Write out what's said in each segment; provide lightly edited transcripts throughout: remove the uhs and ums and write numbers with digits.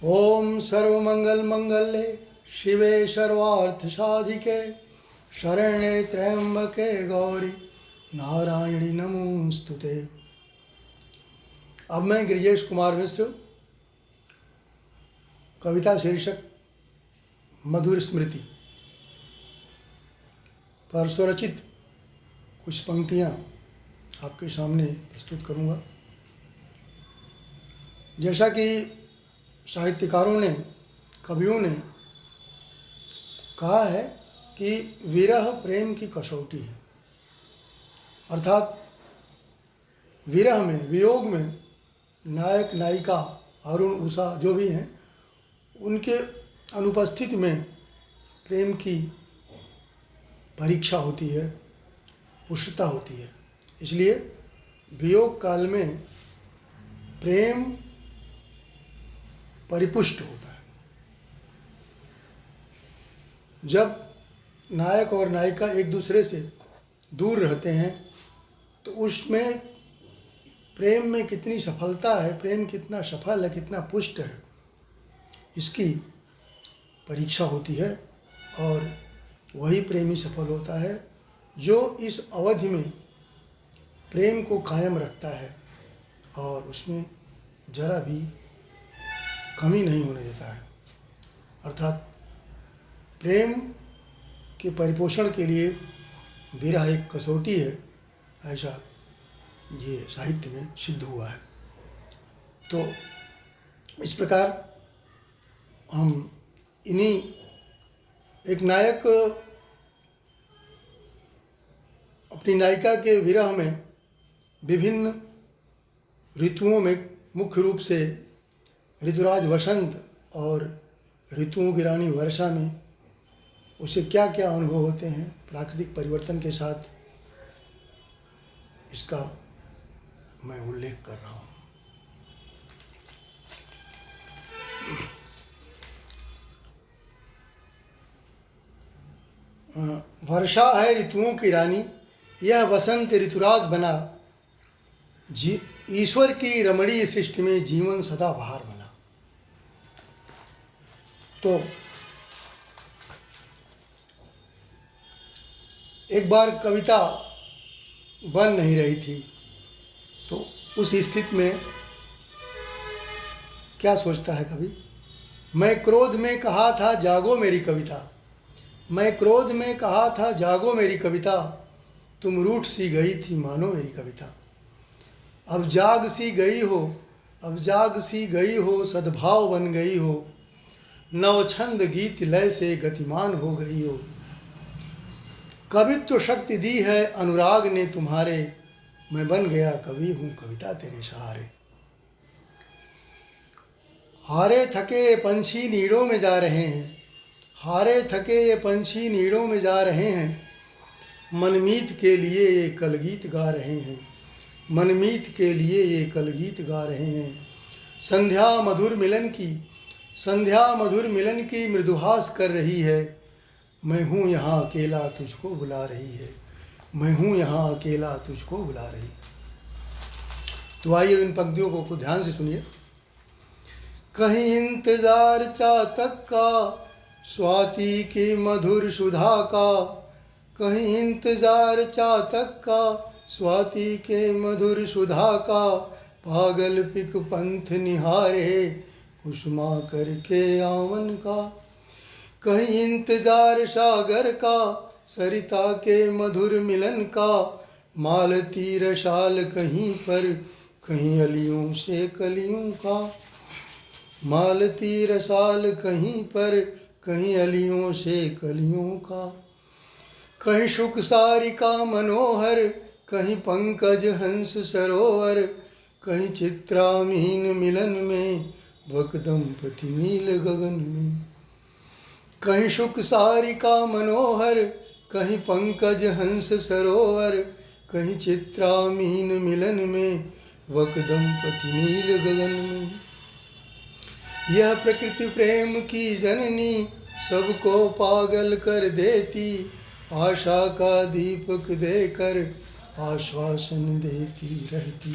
ओम सर्वमंगल मंगल्ये शिवे सर्वार्थ साधिके शरण्ये त्र्यंबके गौरी नारायणी नमोस्तुते। अब मैं गिरिजेश कुमार मिश्र कविता शीर्षक मधुर स्मृति पर स्वरचित कुछ पंक्तियाँ आपके सामने प्रस्तुत करूँगा। जैसा कि साहित्यकारों ने, कवियों ने कहा है कि विरह प्रेम की कसौटी है, अर्थात विरह में, वियोग में नायक नायिका अरुण उषा जो भी हैं, उनके अनुपस्थिति में प्रेम की परीक्षा होती है, पुष्टता होती है। इसलिए वियोग काल में प्रेम परिपुष्ट होता है। जब नायक और नायिका एक दूसरे से दूर रहते हैं तो उसमें प्रेम में कितनी सफलता है, प्रेम कितना सफल है, कितना पुष्ट है, इसकी परीक्षा होती है। और वही प्रेमी सफल होता है जो इस अवधि में प्रेम को कायम रखता है और उसमें जरा भी कमी नहीं होने देता है। अर्थात प्रेम के परिपोषण के लिए विरह एक कसौटी है, ऐसा ये साहित्य में सिद्ध हुआ है। तो इस प्रकार हम इन्हीं, एक नायक अपनी नायिका के विरह में विभिन्न ऋतुओं में, मुख्य रूप से ऋतुराज वसंत और ऋतुओं की रानी वर्षा में उसे क्या क्या अनुभव होते हैं प्राकृतिक परिवर्तन के साथ, इसका मैं उल्लेख कर रहा हूँ। वर्षा है ऋतुओं की रानी, यह वसंत ऋतुराज बना, ईश्वर की रमणीय सृष्टि में जीवन सदा बहार बना। तो एक बार कविता बन नहीं रही थी, तो उस स्थिति में क्या सोचता है कवि? मैं क्रोध में कहा था जागो मेरी कविता, मैं क्रोध में कहा था जागो मेरी कविता, तुम रूठ सी गई थी मानो मेरी कविता। अब जाग सी गई हो, अब जाग सी गई हो, सद्भाव बन गई हो, नवछंद गीत लय से गतिमान हो गई हो। कवित्व शक्ति दी है अनुराग ने तुम्हारे, मैं बन गया कवि हूँ कविता तेरे सहारे। हारे थके पंछी नीड़ों में जा रहे हैं, हारे थके ये पंछी नीड़ों में जा रहे हैं, मनमीत के लिए ये कलगीत गा रहे हैं, मनमीत के लिए ये कलगीत गा रहे हैं। संध्या मधुर मिलन की, संध्या मधुर मिलन की मृदुहास कर रही है, मैं हूँ यहाँ अकेला तुझको बुला रही है, मैं हूँ यहाँ अकेला तुझको बुला रही है। तो आइए इन पंक्तियों को कुछ ध्यान से सुनिए। कहीं इंतजार चातक का स्वाति की मधुर सुधा का, कहीं इंतजार चातक का स्वाति के मधुर सुधा का, पागल पिक पंथ निहारे कुसुमा करके आवन का। कहीं इंतजार सागर का सरिता के मधुर मिलन का, मालती रसाल कहीं पर कहीं अलियों से कलियों का, मालती रसाल कहीं पर कहीं अलियों से कलियों का। कहीं शुक सारिका मनोहर, कहीं पंकज हंस सरोवर, कहीं चित्रामीन मिलन में वक दंपति नील गगन में। कहीं शुक सारिका मनोहर, कहीं पंकज हंस सरोवर, कहीं चित्रामीन मिलन में वक दंपति नील गगन में। यह प्रकृति प्रेम की जननी सबको पागल कर देती, आशा का दीपक देकर आश्वासन देती रहती।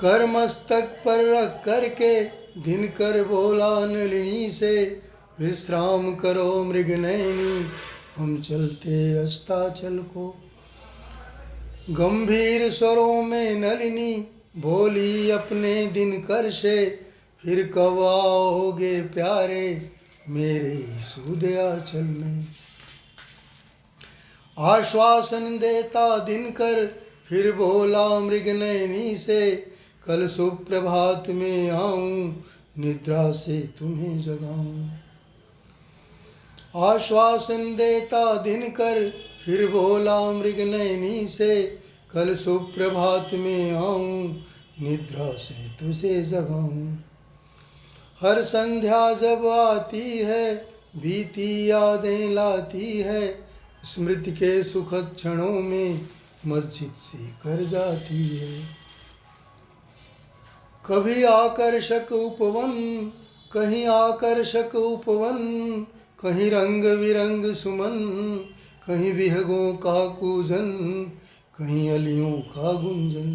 कर मस्तक पर रख करके दिनकर बोला नलिनी से, विश्राम करो मृगनयनी हम चलते अस्ताचल को। गंभीर स्वरों में नलिनी बोली अपने दिनकर से, फिर कब आओगे प्यारे मेरे सूदयाचल में। आश्वासन देता दिनकर फिर बोला मृगनयनी से, कल सुप्रभात में आऊं निद्रा से तुम्हें जगाऊं। आश्वासन देता दिनकर फिर बोला मृगनयनी से, कल सुप्रभात में आऊं निद्रा से तुझे जगाऊं। हर संध्या जब आती है बीती यादें लाती है, स्मृति के सुखद क्षणों में मस्जिद सी कर जाती है। कभी आकर्षक उपवन कहीं आकर्षक उपवन, कहीं रंग बिरंग सुमन, कहीं विहगों का कूजन, कहीं अलियों का गुंजन,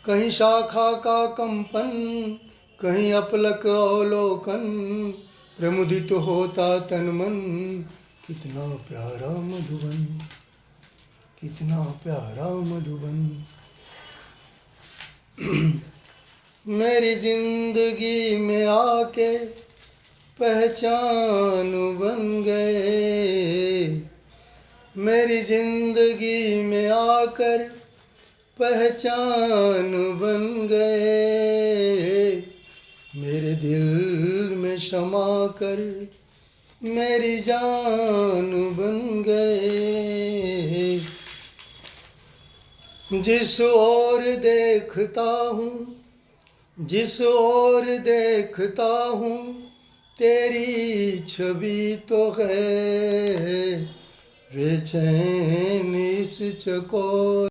कहीं शाखा का कंपन, कहीं अपलक अवलोकन, प्रमुदित होता तन मन, कितना प्यारा मधुबन, कितना प्यारा मधुबन। मेरी जिंदगी में आके पहचान बन गए, मेरी जिंदगी में आकर पहचान बन गए, मेरे दिल में शमा कर मेरी जान बन गए। जिस ओर देखता हूँ जिस ओर देखता हूँ तेरी छवि तो है, बेचैन इस चकोर